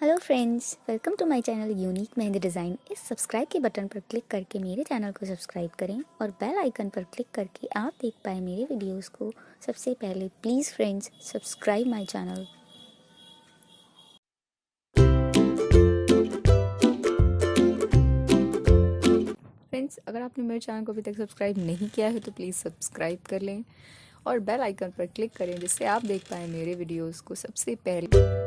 Hello friends, welcome to my channel unique mehndi design. इस subscribe के button पर click करके मेरे चैनल को सब्सक्राइब करें और बेल आइकन पर क्लिक करके आप देख पाएँ मेरे वीडियोस को सबसे पहले। Please friends, subscribe my channel. Friends, अगर आपने मेरे चैनल को अभी तक सब्सक्राइब नहीं किया है तो प्लीज़ सब्सक्राइब कर लें और बेल आइकन पर क्लिक करें, जिससे आप देख पाएँ मेरे वीडियोज़ को सबसे पहले।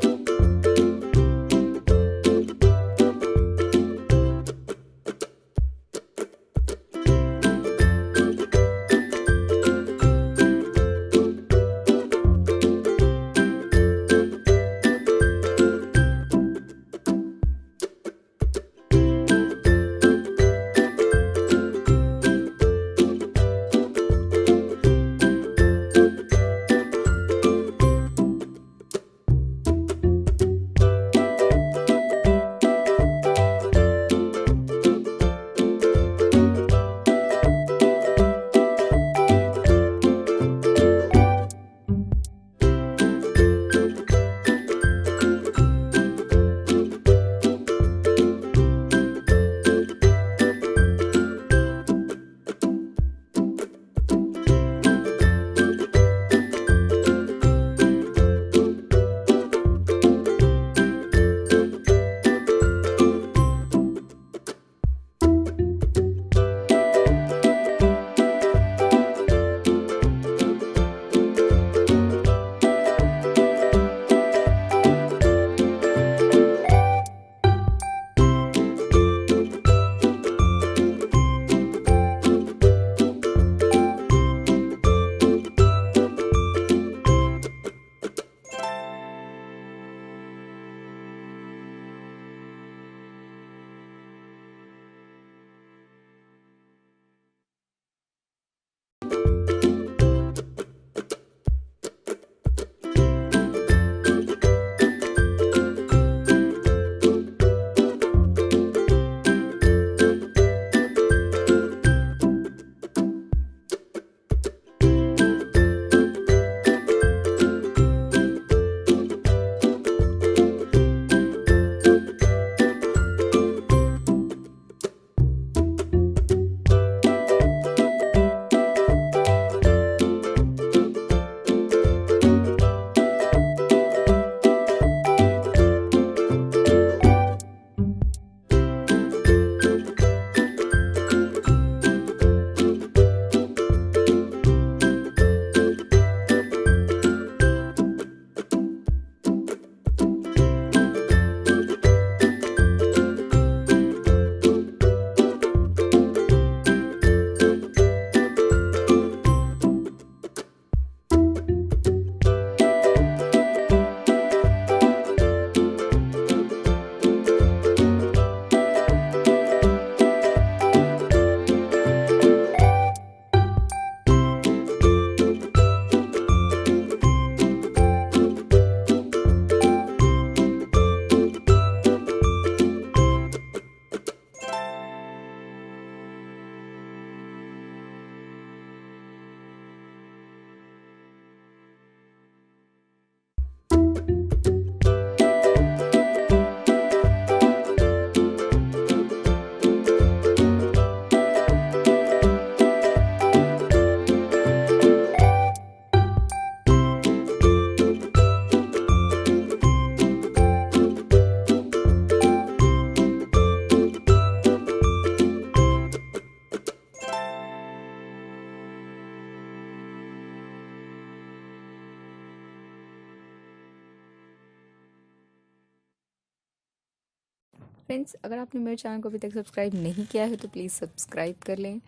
फ्रेंड्स, अगर आपने मेरे चैनल को अभी तक सब्सक्राइब नहीं किया है तो प्लीज़ सब्सक्राइब कर लें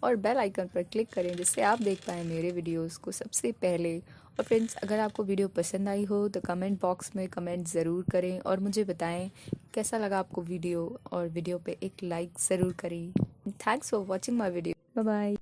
और बेल आइकन पर क्लिक करें, जिससे आप देख पाएँ मेरे वीडियोस को सबसे पहले। और फ्रेंड्स, अगर आपको वीडियो पसंद आई हो तो कमेंट बॉक्स में कमेंट ज़रूर करें और मुझे बताएं कैसा लगा आपको वीडियो, और वीडियो पे एक लाइक ज़रूर करें। Thanks for watching my video. Bye bye.